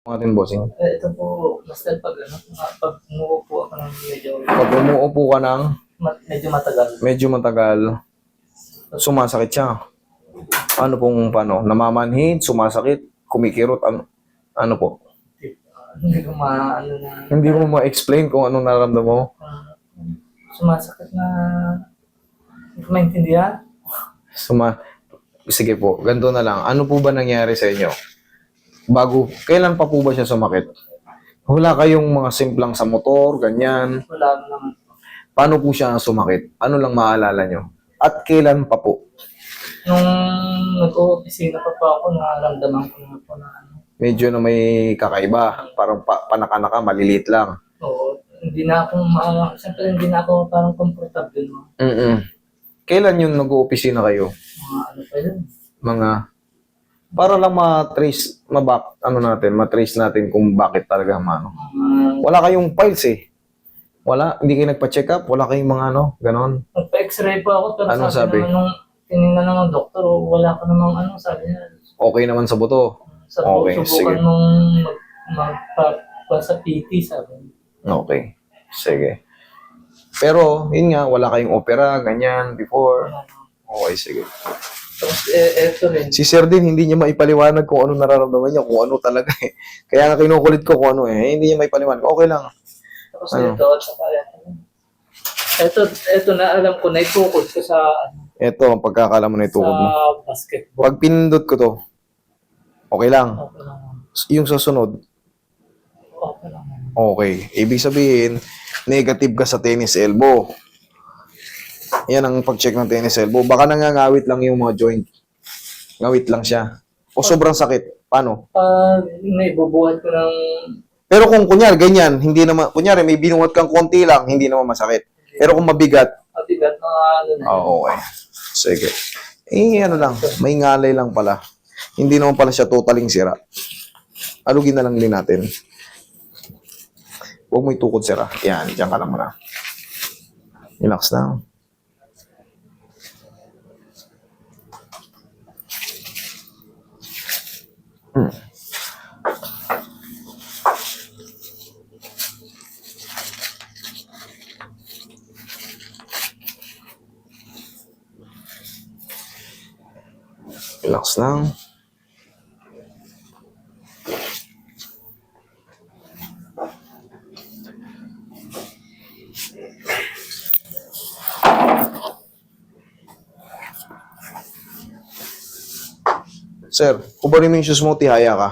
Natin bossing. Ito po, basta pag umuupo ako ng Pag umuupo ka ng medyo matagal. medyo matagal, sumasakit siya. Paano? Namamanhid, sumasakit, kumikirot, ano po? Hindi ko ano na, Hindi mo ma-explain kung anong nararamdaman mo. sumasakit na, hindi ko maintindihan. Sige po, ganito na lang. Ano po ba nangyari sa inyo? Kailan pa po ba siya sumakit? Wala kayong mga simplang sa motor, ganyan. Wala naman. Paano po siya sumakit? Ano lang maalala nyo? At kailan pa po? Nung nag-o-opisina pa ako, nararamdaman ko na po na Medyo na may kakaiba. Parang panaka-naka, maliliit lang. Oo, hindi na ako, siyempre hindi na ako parang comfortable. No? Kailan yung nag-oopisina kayo? Mga ano pa yun. Para lang ma-trace natin kung bakit talaga wala kayong files eh. Wala, hindi kayo nagpa-check up, wala kayong mga ganon. Nagpa-x-ray pa ako, pero Ano sabi? naman nung tinignan naman ng doktor, wala ka namang sabi niya. Okay naman sa buto. Sa Okay, subukan sige. mong magpa sa PT, sabi. Okay, sige. Pero, yun nga, wala kayong opera, ganyan, before. Okay, sige. Tapos, eto rin. Si Sir din, hindi niya maipaliwanag kung ano nararamdaman niya, kung ano talaga eh. Kaya nga kinukulit ko kung ano eh. Hindi niya maipaliwanag. Okay lang. Tapos ito, at saka ito na alam ko, naitukod ko sa Ito, ang pagkakala mo na itukod mo. basketball. Pag pinindot ko to, okay lang. Okay lang. Yung susunod, Okay lang. okay. Ibig sabihin, negative ka sa tennis elbow. Yan ang pag-check ng tennis elbow. Baka nangangawit lang yung mga joint. Ngawit lang siya. O sobrang sakit. Paano? Pag naibubuhat ko ng Pero kung kunyari, ganyan, hindi naman, kunyari may binuhat kang konti lang, hindi naman masakit. Pero kung mabigat, mabigat na na. okay. Sige. Ano lang, may ngalay lang pala. Hindi naman pala siya totaling sira. Alugin na lang din natin. Huwag mo itukod sira. Yan, dyan ka lang muna. Relax lang. Relax lang. Sir, kubarin mo yung shoes mo, tihaya ka.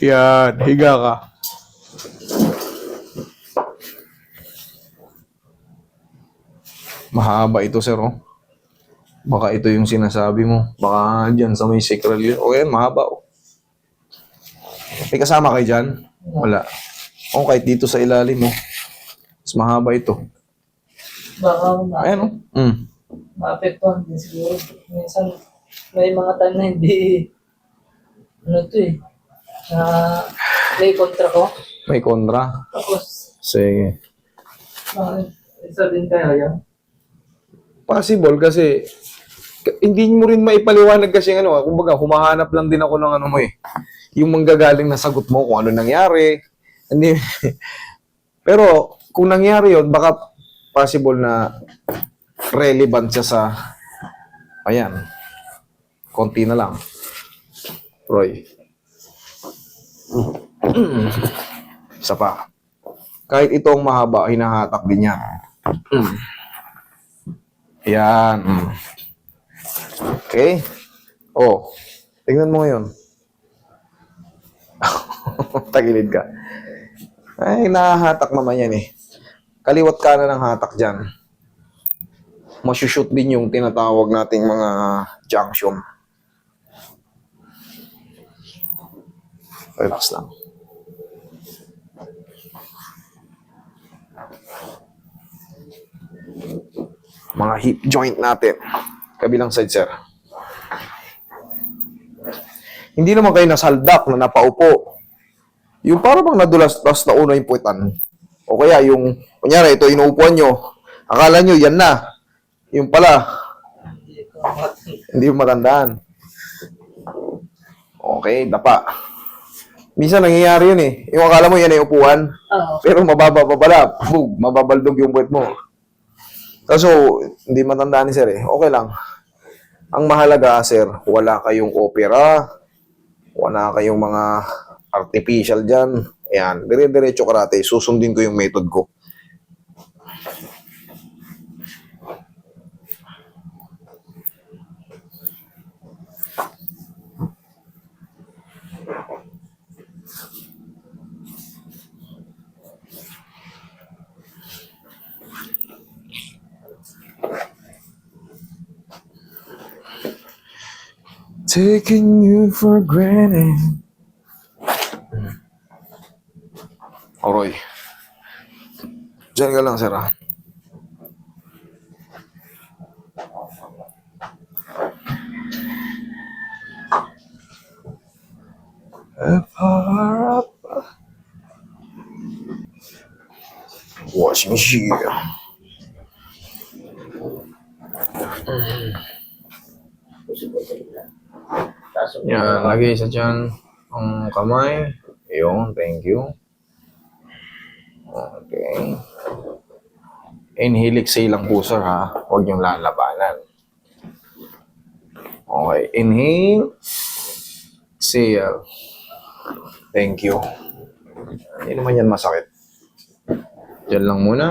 Yan, higa ka. Mahaba ito, sir, oh. Baka ito yung sinasabi mo. Baka dyan sa may sacral yun. O yan, mahaba, oh. May kasama kayo dyan? Wala. O, kahit dito sa ilalim, oh. Mas mahaba ito. Baka Ayan, oh. maapektuhan din siguro. Minsan, may mga time na hindi, may kontra ko. May kontra. Tapos, Sige. isa din kaya yan. Possible kasi hindi mo rin maipaliwanag kasi kumbaga humahanap lang din ako ng mo eh. Yung manggagaling na sagot mo kung ano nangyari. Hindi. Pero kung nangyari yon, baka possible na relevant siya sa ayan. Konti na lang. Roy. Isa pa. Kahit itong mahaba, hinahatak din yan. Yan. Okay. Oh. Tingnan mo ngayon. Tagilid ka. Ay, nahahatak naman yan eh. Kaliwat kanan ng hatak dyan. Masushoot din yung tinatawag nating mga junction. Relax lang. Mga hip joint natin. Kabilang side, sir. Hindi naman kayo nasaldak na napaupo. Yung para bang nadulas, tapos nauna yung puwetan. O kaya yung, kunyari, ito inuupuan nyo. Akala nyo, yan na. Yung pala, Hindi ko matanda. hindi mo matandaan. Okay, dapa. Minsan nangyayari yun eh. Yung akala mo yan ay upuan, Oo. pero mababa pa pala. Bug, mababaldog yung puwet mo. Kaso, hindi matandaan ni sir eh. Okay lang. Ang mahalaga, sir, wala kayong opera, wala kayong mga artificial dyan. Ayan, dire-diretso karate. Susundin ko yung method ko. Taking you for granted. Oroy. Diyan ka lang, sir, ah. Washing machine. Yan, lagay sa dyan ang kamay. Yun, thank you. Okay. Inhale, exhale lang po, sir, ha? Huwag yung lalabanan. Okay, inhale. Exhale. Thank you. Hindi naman yan masakit. Diyan lang muna.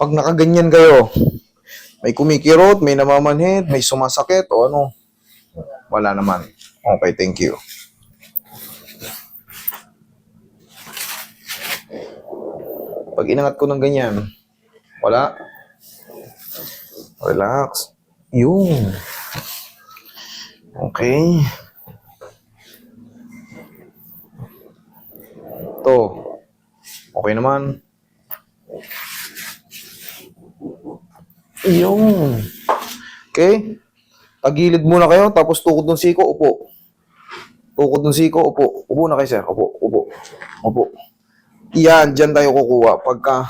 Pag nakaganyan kayo, may kumikirot, may namamanhid, may sumasakit, o ano, wala naman. Okay, thank you. Pag inangat ko ng ganyan, wala. Relax. Yung. Okay. Ito. Okay naman. Yung. Okay. Tagilid muna kayo, tapos tukod ng siko, upo. Tukod ng siko, upo. Upo na kayo, sir. Upo, upo. Upo. Yan, dyan tayo kukuha. Pagka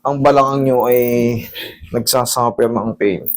ang balakang nyo ay nagsasuffer ng pain.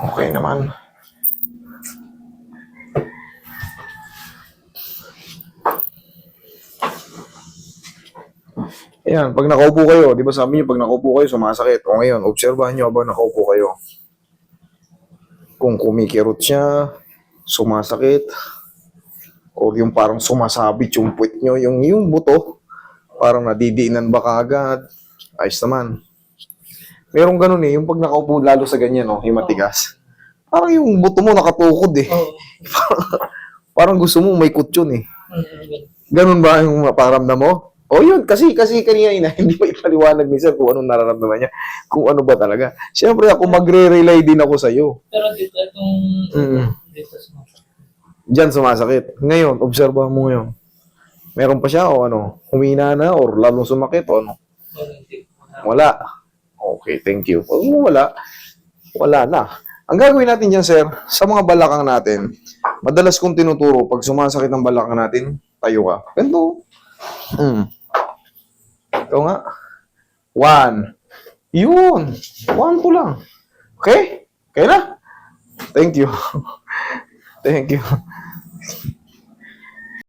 Okay naman. Ayan, pag nakaupo kayo, di ba sabi niyo, pag nakaupo kayo, sumasakit. O ngayon, obserbahan niyo habang nakaupo kayo. Kung kumikirot siya, sumasakit, o yung parang sumasabit yung puwet niyo, yung buto, parang nadidiinan ba kaagad, ayos naman. Merong ganun eh, yung pag nakaupo lalo sa ganyan, no, yung matigas. Parang yung buto mo nakatukod eh. Oo. Parang gusto mo may kutsyon eh. Ganun. Ganun ba yung pakiramdam mo? O yun, kasi kanina hindi mo ipaliwanag ni sir kung anong nararamdaman niya. Kung ano ba talaga. Siyempre ako magre-relay din ako sa'yo. Pero dito, itong dito sa mga. Diyan sumasakit. Ngayon, obserbahan mo ngayon. Meron pa siya o ano? Humina na or lalong sumakit o ano? Wala. Okay, thank you. Pag wala, wala na. Ang gagawin natin dyan, sir, sa mga balakang natin, madalas kong tinuturo, pag sumasakit ang balakang natin, tayo ka. Ganito. Ito nga. 1. Yun. 1, 2 lang. Okay? Okay na? Thank you. Thank you.